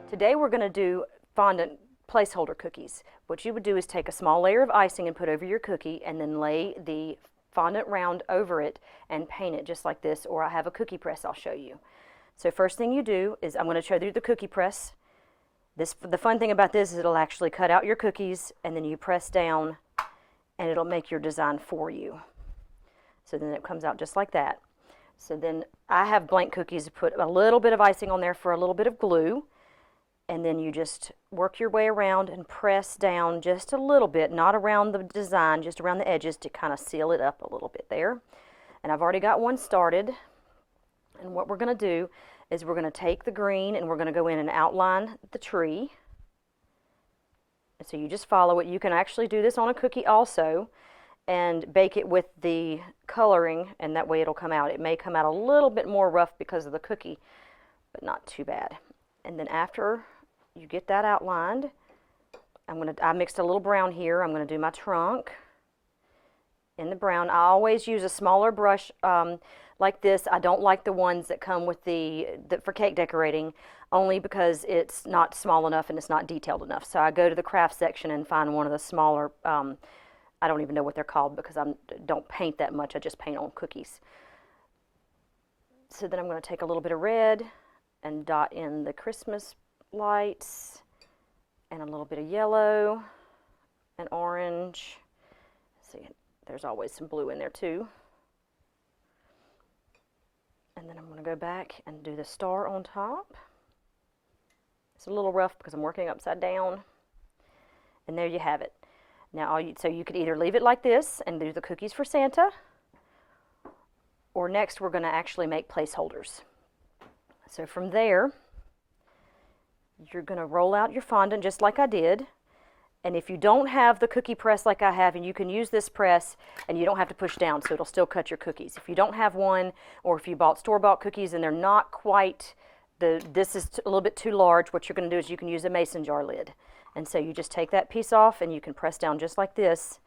Today we're going to do fondant placeholder cookies. What you would do is take a small layer of icing and put over your cookie, and then lay the fondant round over it and paint it just like this, or I have a cookie press I'll show you. So first thing you do is I'm going to show you the cookie press. The fun thing about this is it'll actually cut out your cookies, and then you press down and it'll make your design for you. So then it comes out just like that. So then I have blank cookies, put a little bit of icing on there for a little bit of glue. And then you just work your way around and press down just a little bit, not around the design, just around the edges to kind of seal it up a little bit there. And I've already got one started. And what we're going to do is we're going to take the green and we're going to go in and outline the tree. And so you just follow it. You can actually do this on a cookie also and bake it with the coloring, and that way it'll come out. It may come out a little bit more rough because of the cookie, but not too bad. And then after you get that outlined, I mixed a little brown here. I'm going to do my trunk in the brown. I always use a smaller brush like this. I don't like the ones that come with for cake decorating, only because it's not small enough and it's not detailed enough. So I go to the craft section and find one of the smaller, I don't even know what they're called because I don't paint that much. I just paint on cookies. So then I'm going to take a little bit of red and dot in the Christmas lights, and a little bit of yellow and orange. See, there's always some blue in there too. And then I'm going to go back and do the star on top. It's a little rough because I'm working upside down. And there you have it. Now, so you could either leave it like this and do the cookies for Santa, or next we're going to actually make placeholders. So from there, you're going to roll out your fondant just like I did. And if you don't have the cookie press like I have, and you can use this press and you don't have to push down, so it'll still cut your cookies. If you don't have one, or if you bought store-bought cookies and they're not quite, this is a little bit too large, what you're going to do is you can use a mason jar lid. And so you just take that piece off and you can press down just like this,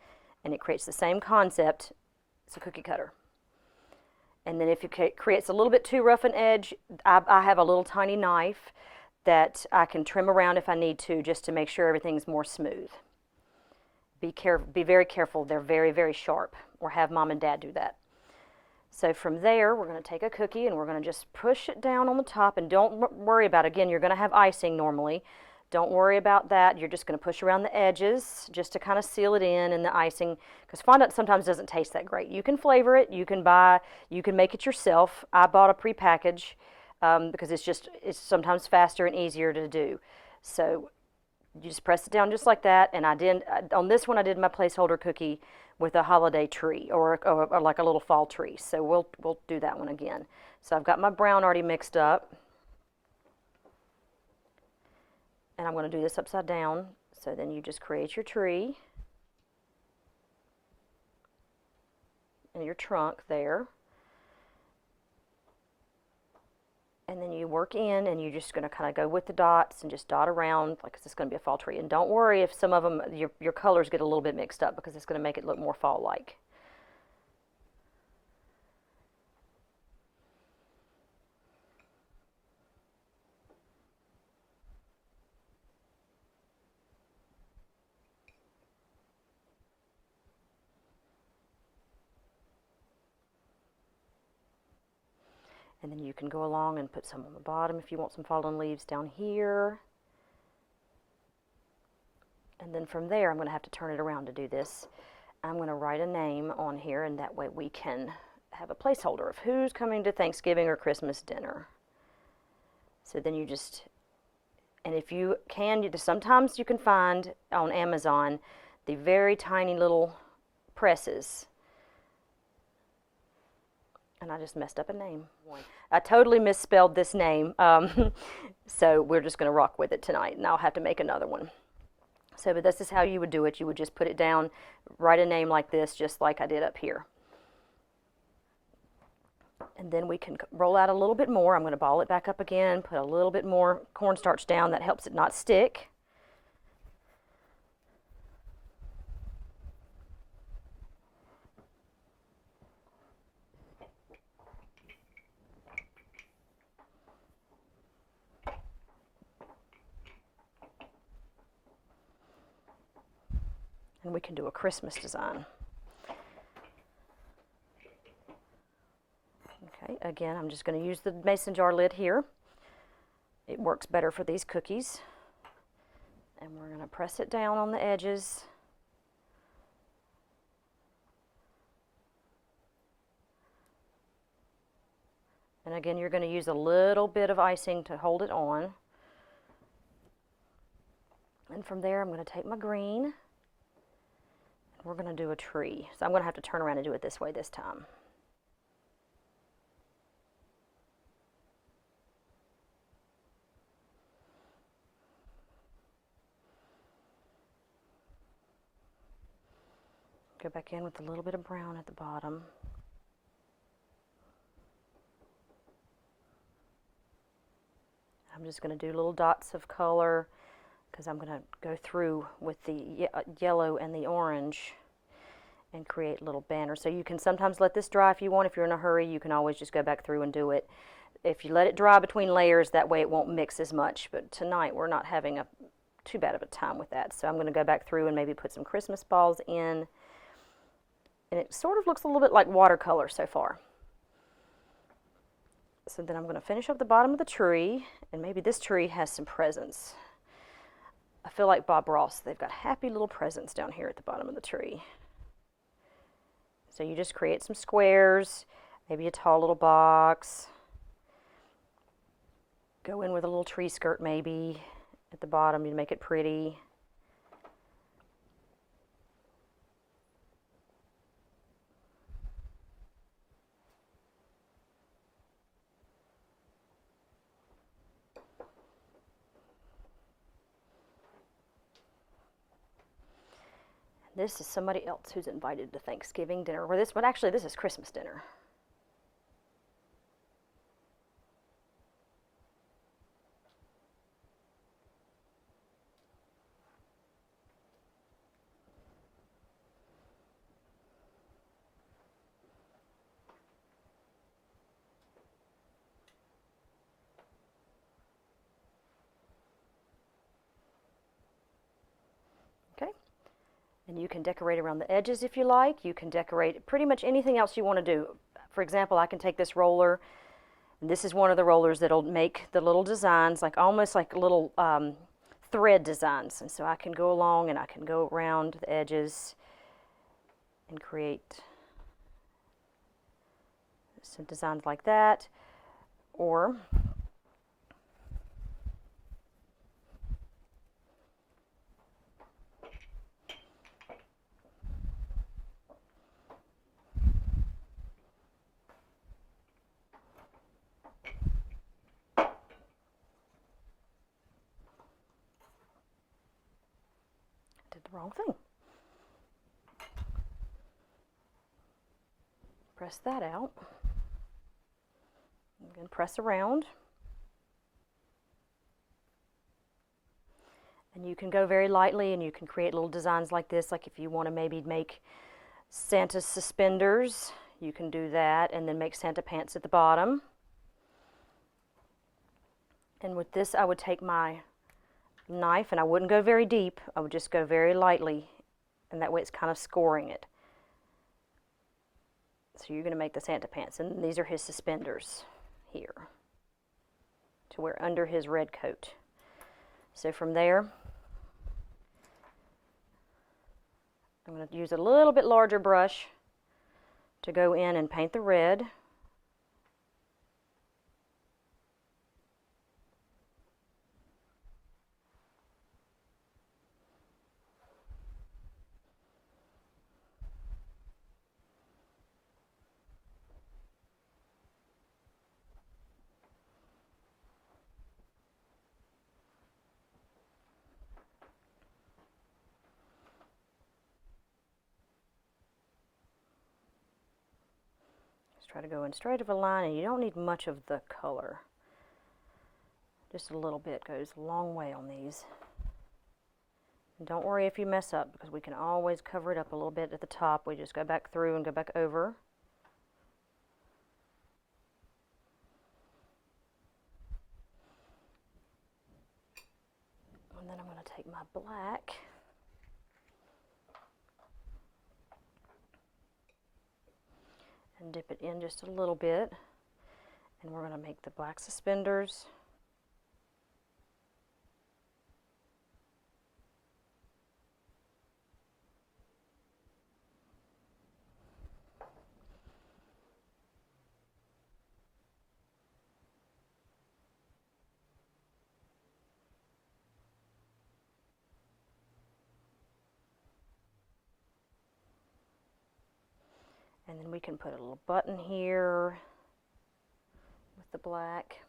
and it creates the same concept. It's a cookie cutter. And then if it creates a little bit too rough an edge, I have a little tiny knife that I can trim around if I need to, just to make sure everything's more smooth. Be very careful. They're very, very sharp, or have mom and dad do that. So from there, we're going to take a cookie and we're going to just push it down on the top, and don't worry about it. Again, you're going to have icing normally. Don't worry about that. You're just going to push around the edges just to kind of seal it in the icing, because fondant sometimes doesn't taste that great. You can flavor it. You can make it yourself. I bought a prepackage because it's sometimes faster and easier to do. So you just press it down just like that. And on this one, I did my placeholder cookie with a holiday tree, or like a little fall tree. So we'll do that one again. So I've got my brown already mixed up. And I'm going to do this upside down. So then you just create your tree and your trunk there. And then you work in, and you're just going to kind of go with the dots and just dot around like it's going to be a fall tree. And don't worry if some of them, your colors get a little bit mixed up, because it's going to make it look more fall-like. And then you can go along and put some on the bottom if you want some fallen leaves down here. And then from there, I'm going to have to turn it around to do this. I'm going to write a name on here, and that way we can have a placeholder of who's coming to Thanksgiving or Christmas dinner. So then you just, and if you can, sometimes you can find on Amazon the very tiny little presses. And I just messed up a name. I totally misspelled this name, so we're just going to rock with it tonight, and I'll have to make another one. So, but this is how you would do it. You would just put it down, write a name like this, just like I did up here. And then we can roll out a little bit more. I'm going to ball it back up again, put a little bit more cornstarch down. That helps it not stick. And we can do a Christmas design. Okay, again, I'm just going to use the mason jar lid here. It works better for these cookies. And we're going to press it down on the edges. And again, you're going to use a little bit of icing to hold it on. And from there, I'm going to take my green, and we're going to do a tree. So I'm going to have to turn around and do it this way this time. Go back in with a little bit of brown at the bottom. I'm just going to do little dots of color because I'm going to go through with the yellow and the orange and create little banners. So you can sometimes let this dry if you want. If you're in a hurry, you can always just go back through and do it. If you let it dry between layers, that way it won't mix as much. But tonight we're not having too bad of a time with that. So I'm going to go back through and maybe put some Christmas balls in. And it sort of looks a little bit like watercolor so far. So then I'm going to finish up the bottom of the tree, and maybe this tree has some presents. I feel like Bob Ross. They've got happy little presents down here at the bottom of the tree. So you just create some squares, maybe a tall little box. Go in with a little tree skirt maybe at the bottom to make it pretty. This is somebody else who's invited to Thanksgiving dinner, but actually this is Christmas dinner. Okay. And you can decorate around the edges if you like. You can decorate pretty much anything else you want to do. For example, I can take this roller, and this is one of the rollers that'll make the little designs, like almost like little thread designs. And so I can go along and I can go around the edges and create some designs like that. Or did the wrong thing. Press that out. Again, press around. And you can go very lightly and you can create little designs like this. Like if you want to maybe make Santa suspenders, you can do that, and then make Santa pants at the bottom. And with this, I would take my knife, and I wouldn't go very deep. I would just go very lightly, and that way it's kind of scoring it. So you're going to make the Santa pants, and these are his suspenders here to wear under his red coat. So from there, I'm going to use a little bit larger brush to go in and paint the red. Try to go in straight of a line, and you don't need much of the color. Just a little bit goes a long way on these. And don't worry if you mess up, because we can always cover it up a little bit at the top. We just go back through and go back over. And then I'm going to take my black. And dip it in just a little bit, and we're going to make the black suspenders. And then we can put a little button here with the black.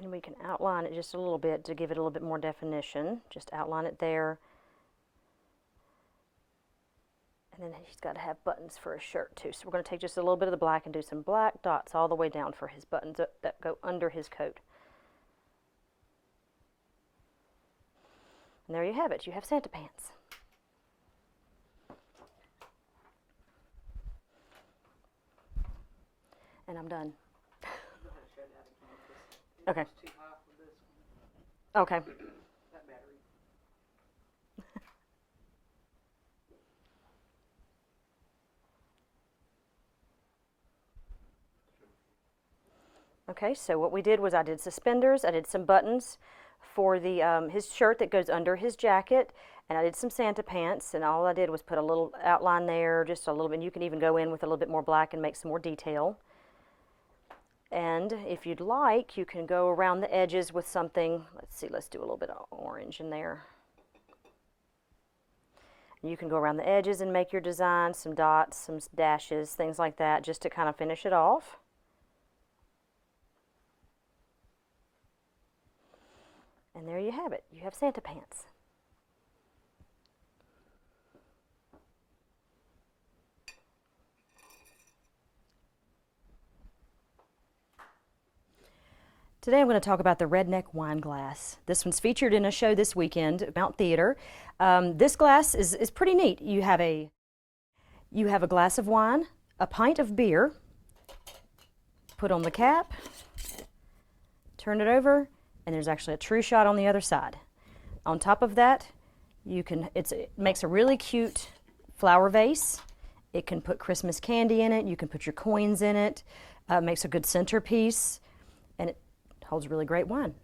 And we can outline it just a little bit to give it a little bit more definition. Just outline it there. And then he's got to have buttons for his shirt too. So we're going to take just a little bit of the black and do some black dots all the way down for his buttons that go under his coat. And there you have it. You have Santa pants. And I'm done. Okay. Okay. Okay, so what we did was I did suspenders, I did some buttons for the his shirt that goes under his jacket, and I did some Santa pants, and all I did was put a little outline there, just a little bit. And you can even go in with a little bit more black and make some more detail. And if you'd like, you can go around the edges with something. Let's see, let's do a little bit of orange in there. You can go around the edges and make your design, some dots, some dashes, things like that, just to kind of finish it off. And there you have it. You have Santa pants. Today I'm going to talk about the redneck wine glass. This one's featured in a show this weekend at Mount Theater. This glass is pretty neat. You have a glass of wine, a pint of beer, put on the cap, turn it over, and there's actually a true shot on the other side. On top of that, it makes a really cute flower vase. It can put Christmas candy in it. You can put your coins in it. It makes a good centerpiece, and it holds really great wine.